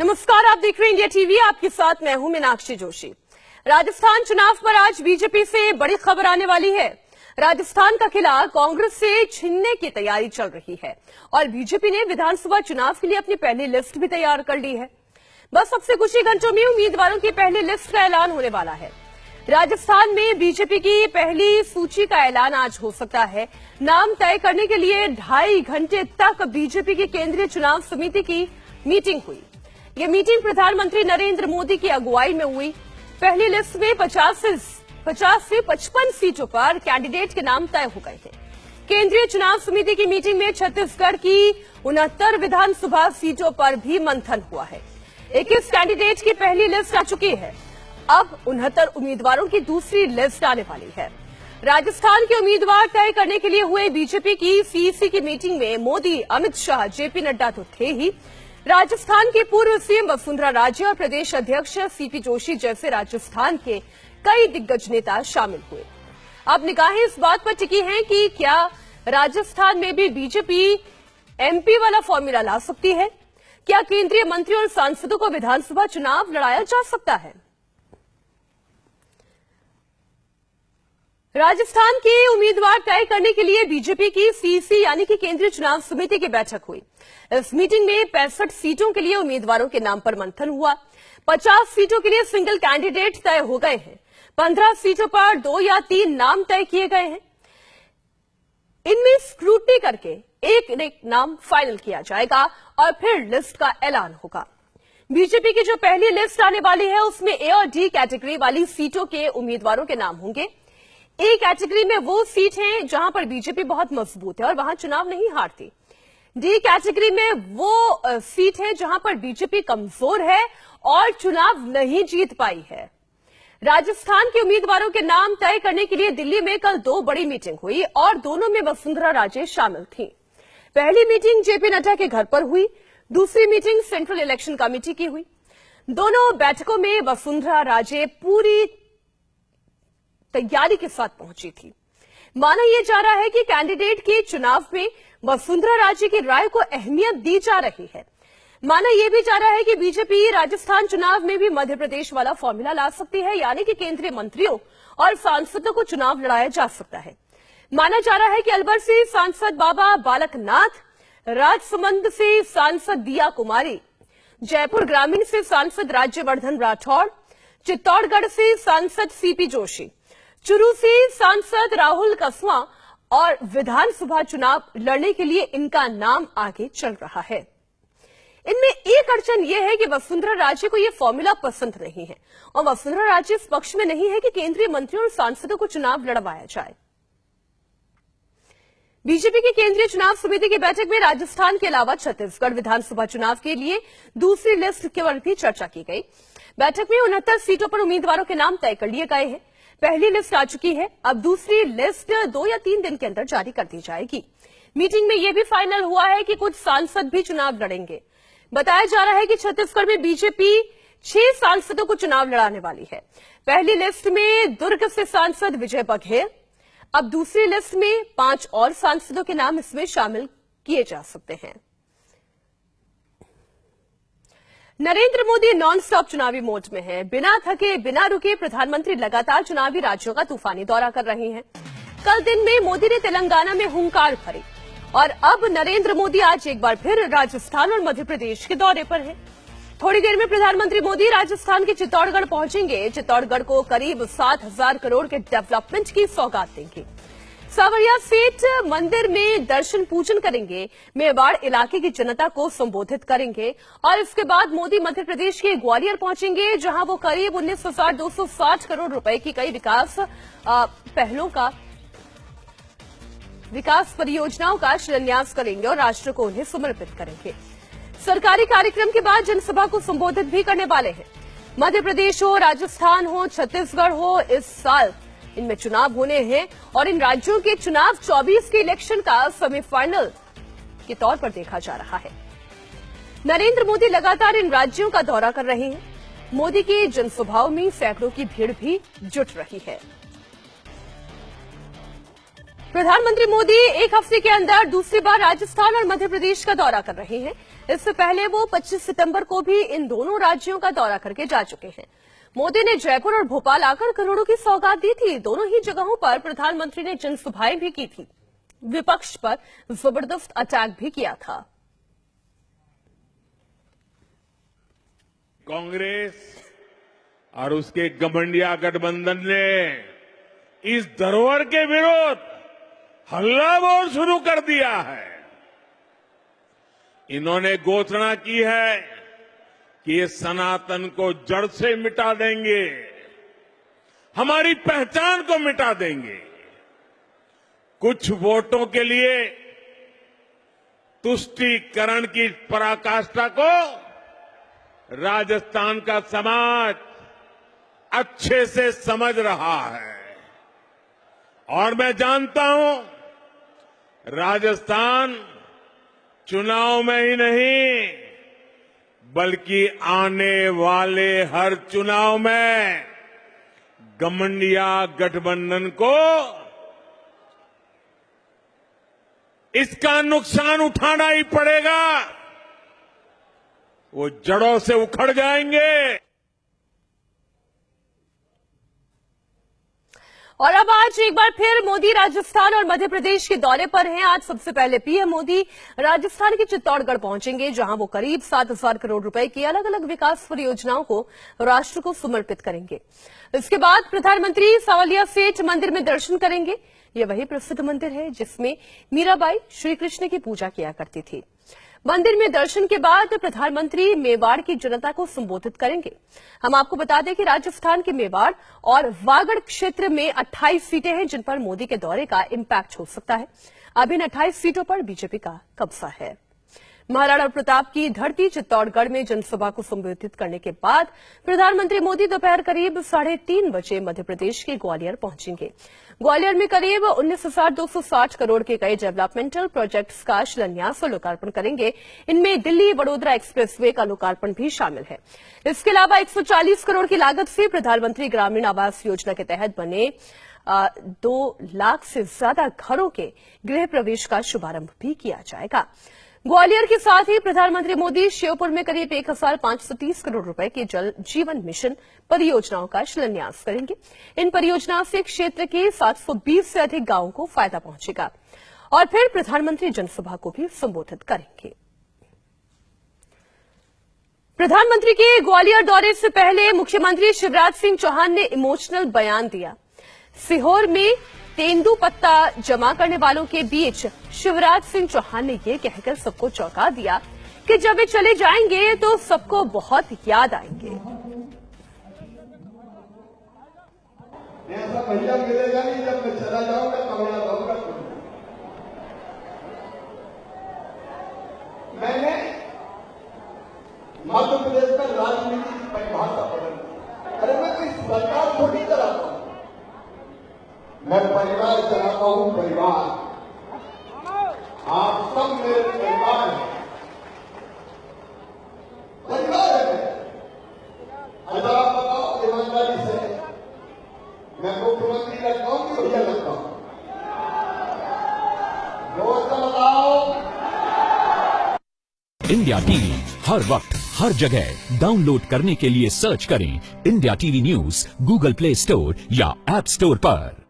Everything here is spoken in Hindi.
नमस्कार, आप देख रहे हैं इंडिया टीवी। आपके साथ मैं हूं मीनाक्षी जोशी। राजस्थान चुनाव पर आज बीजेपी से बड़ी खबर आने वाली है। राजस्थान का किला कांग्रेस से छीनने की तैयारी चल रही है और बीजेपी ने विधानसभा चुनाव के लिए अपनी पहली लिस्ट भी तैयार कर ली है। बस अब से कुछ ही घंटों में उम्मीदवारों की पहली लिस्ट का ऐलान होने वाला है। राजस्थान में बीजेपी की पहली सूची का ऐलान आज हो सकता है। नाम तय करने के लिए 2.5 घंटे तक बीजेपी की केंद्रीय चुनाव समिति की मीटिंग हुई। ये मीटिंग प्रधानमंत्री नरेंद्र मोदी की अगुवाई में हुई। पहली लिस्ट में 50 से 55 सीटों पर कैंडिडेट के नाम तय हो गए हैं। केंद्रीय चुनाव समिति की मीटिंग में छत्तीसगढ़ की 69 विधानसभा सीटों पर भी मंथन हुआ है। 21 कैंडिडेट की पहली लिस्ट आ चुकी है। अब 69 उम्मीदवारों की दूसरी लिस्ट आने वाली है। राजस्थान के उम्मीदवार तय करने के लिए हुए बीजेपी की सीईसी की मीटिंग में मोदी, अमित शाह, जेपी नड्डा तो थे ही, राजस्थान के पूर्व सीएम वसुंधरा राजे और प्रदेश अध्यक्ष सीपी जोशी जैसे राजस्थान के कई दिग्गज नेता शामिल हुए। अब निगाहें इस बात पर टिकी हैं कि क्या राजस्थान में भी बीजेपी एमपी वाला फॉर्मूला ला सकती है? क्या केंद्रीय मंत्रियों और सांसदों को विधानसभा चुनाव लड़ाया जा सकता है? राजस्थान के उम्मीदवार तय करने के लिए बीजेपी की सीईसी यानी कि केंद्रीय चुनाव समिति की बैठक हुई। इस मीटिंग में 65 सीटों के लिए उम्मीदवारों के नाम पर मंथन हुआ। 50 सीटों के लिए सिंगल कैंडिडेट तय हो गए हैं। 15 सीटों पर 2 या 3 नाम तय किए गए हैं। इनमें स्क्रूटनी करके एक नाम फाइनल किया जाएगा और फिर लिस्ट का ऐलान होगा। बीजेपी की जो पहली लिस्ट आने वाली है उसमें ए और डी कैटेगरी वाली सीटों के उम्मीदवारों के नाम होंगे। ए कैटेगरी में वो सीट है जहां पर बीजेपी बहुत मजबूत है और वहां चुनाव नहीं हारती। डी कैटेगरी में वो सीट है जहां पर बीजेपी कमजोर है और चुनाव नहीं जीत पाई है। राजस्थान के उम्मीदवारों के नाम तय करने के लिए दिल्ली में कल 2 बड़ी मीटिंग हुई और दोनों में वसुंधरा राजे शामिल थी। पहली मीटिंग जेपी नड्डा के घर पर हुई, दूसरी मीटिंग सेंट्रल इलेक्शन कमेटी की हुई। दोनों बैठकों में वसुंधरा राजे पूरी तैयारी के साथ पहुंची थी। माना यह जा रहा है कि कैंडिडेट के चुनाव में वसुंधरा राजे की राय को अहमियत दी जा रही है। माना यह भी जा रहा है कि बीजेपी राजस्थान चुनाव में भी मध्य प्रदेश वाला फॉर्मूला ला सकती है, यानी कि केंद्रीय मंत्रियों और सांसदों को चुनाव लड़ाया जा सकता है। माना जा रहा है कि अलवर से सांसद बाबा बालकनाथ, राजसमंद से सांसद दिया कुमारी, जयपुर ग्रामीण से सांसद राज्यवर्धन राठौड़, चित्तौड़गढ़ से सांसद सीपी जोशी, चुरू से सांसद राहुल कसवा और विधानसभा चुनाव लड़ने के लिए इनका नाम आगे चल रहा है। इनमें एक अड़चन यह है कि वसुंधरा राजे को यह फॉर्मूला पसंद नहीं है और वसुंधरा राजे इस पक्ष में नहीं है कि केंद्रीय मंत्रियों और सांसदों को चुनाव लड़वाया जाए। बीजेपी की केंद्रीय चुनाव समिति की बैठक में राजस्थान के अलावा छत्तीसगढ़ विधानसभा चुनाव के लिए दूसरी लिस्ट पर भी चर्चा की गई। बैठक में 69 सीटों पर उम्मीदवारों के नाम तय कर लिए गए हैं। पहली लिस्ट आ चुकी है। अब दूसरी लिस्ट 2 या 3 दिन के अंदर जारी कर दी जाएगी। मीटिंग में यह भी फाइनल हुआ है कि कुछ सांसद भी चुनाव लड़ेंगे। बताया जा रहा है कि छत्तीसगढ़ में बीजेपी 6 सांसदों को चुनाव लड़ाने वाली है। पहली लिस्ट में दुर्ग से सांसद विजय बघेल, अब दूसरी लिस्ट में 5 और सांसदों के नाम इसमें शामिल किए जा सकते हैं। नरेंद्र मोदी नॉन स्टॉप चुनावी मोड में हैं। बिना थके, बिना रुके प्रधानमंत्री लगातार चुनावी राज्यों का तूफानी दौरा कर रहे हैं। कल दिन में मोदी ने तेलंगाना में हुंकार भरी और अब नरेंद्र मोदी आज एक बार फिर राजस्थान और मध्य प्रदेश के दौरे पर हैं। थोड़ी देर में प्रधानमंत्री मोदी राजस्थान के चित्तौड़गढ़ पहुंचेंगे। चित्तौड़गढ़ को करीब 7,000 करोड़ के डेवलपमेंट की सौगात देंगे। सावरिया सेठ मंदिर में दर्शन पूजन करेंगे। मेवाड़ इलाके की जनता को संबोधित करेंगे और इसके बाद मोदी मध्य प्रदेश के ग्वालियर पहुंचेंगे, जहां वो करीब 19,260 करोड़ रुपए की कई विकास परियोजनाओं का शिलान्यास करेंगे और राष्ट्र को उन्हें समर्पित करेंगे। सरकारी कार्यक्रम के बाद जनसभा को संबोधित भी करने वाले हैं। मध्य प्रदेश हो, राजस्थान हो, छत्तीसगढ़ हो, इस साल इनमें चुनाव होने हैं और इन राज्यों के चुनाव 24 के इलेक्शन का सेमीफाइनल के तौर पर देखा जा रहा है। नरेंद्र मोदी लगातार इन राज्यों का दौरा कर रहे हैं। मोदी की जनसभाओं में सैकड़ों की भीड़ भी जुट रही है। प्रधानमंत्री मोदी एक हफ्ते के अंदर दूसरी बार राजस्थान और मध्य प्रदेश का दौरा कर रहे हैं। इससे पहले वो 25 सितंबर को भी इन दोनों राज्यों का दौरा करके जा चुके हैं। मोदी ने जयपुर और भोपाल आकर करोड़ों की सौगात दी थी। दोनों ही जगहों पर प्रधानमंत्री ने जनसभाएं भी की थी, विपक्ष पर जबरदस्त अटैक भी किया था। कांग्रेस और उसके घमंडिया गठबंधन ने इस धरोहर के विरुद्ध हल्ला बोल शुरू कर दिया है। इन्होंने घोषणा की है कि ये सनातन को जड़ से मिटा देंगे, हमारी पहचान को मिटा देंगे। कुछ वोटों के लिए तुष्टीकरण की पराकाष्ठा को राजस्थान का समाज अच्छे से समझ रहा है और मैं जानता हूं राजस्थान चुनाव में ही नहीं बल्कि आने वाले हर चुनाव में घमंडिया गठबंधन को इसका नुकसान उठाना ही पड़ेगा। वो जड़ों से उखड़ जाएंगे। और अब आज एक बार फिर मोदी राजस्थान और मध्य प्रदेश के दौरे पर हैं। आज सबसे पहले पीएम मोदी राजस्थान के चित्तौड़गढ़ पहुंचेंगे, जहां वो करीब 7,000 करोड़ रुपए की अलग अलग विकास परियोजनाओं को राष्ट्र को समर्पित करेंगे। इसके बाद प्रधानमंत्री सांवलिया सेठ मंदिर में दर्शन करेंगे। ये वही प्रसिद्ध मंदिर है जिसमें मीराबाई श्री कृष्ण की पूजा किया करती थी। मंदिर में दर्शन के बाद प्रधानमंत्री मेवाड़ की जनता को संबोधित करेंगे। हम आपको बता दें कि राजस्थान के मेवाड़ और वागड़ क्षेत्र में 28 सीटें हैं जिन पर मोदी के दौरे का इम्पैक्ट हो सकता है। अब इन 28 सीटों पर बीजेपी का कब्जा है। महाराणा प्रताप की धरती चित्तौड़गढ़ में जनसभा को संबोधित करने के बाद प्रधानमंत्री मोदी दोपहर करीब 3:30 बजे मध्य प्रदेश के ग्वालियर पहुंचेंगे। ग्वालियर में करीब 19,260 करोड़ के कई डेवलपमेंटल प्रोजेक्ट्स का शिलान्यास और लोकार्पण करेंगे। इनमें दिल्ली वडोदरा एक्सप्रेसवे का लोकार्पण भी शामिल है। इसके अलावा 140 करोड़ की लागत से प्रधानमंत्री ग्रामीण आवास योजना के तहत बने 2 लाख से ज्यादा घरों के गृह प्रवेश का शुभारंभ भी किया जाएगा। ग्वालियर के साथ ही प्रधानमंत्री मोदी श्योपुर में करीब 1,530 करोड़ रुपए के जल जीवन मिशन परियोजनाओं का शिलान्यास करेंगे। इन परियोजनाओं से क्षेत्र के 720 से अधिक गांवों को फायदा पहुंचेगा। और फिर प्रधानमंत्री जनसभा को भी संबोधित करेंगे। प्रधानमंत्री के ग्वालियर दौरे से पहले मुख्यमंत्री शिवराज सिंह चौहान ने इमोशनल बयान दिया। सीहोर में तेंदुपत्ता जमा करने वालों के बीच शिवराज सिंह चौहान ने यह कहकर सबको चौंका दिया कि जब वे चले जाएंगे तो सबको बहुत याद आएंगे। ऐसा भैया मिलेगा नहीं, जब मैं चला जाऊंगा कमरा जाऊंगा। मैंने मध्य प्रदेश का राजनीति की परिभाषा पढ़ी। अरे मैं कोई सरकार थोड़ी चलाता हूं, मैं परिवार चलाता हूं। परिवार, आप सब मेरे परिवार हैं। परिवार है। अच्छा आप बताओ ईमानदारी से, मैं मुख्यमंत्री लगता हूं कि भैया लगता हूं? जोर से बताओ। इंडिया टीवी हर वक्त हर जगह डाउनलोड करने के लिए सर्च करें India TV news Google play store या ऐप स्टोर पर।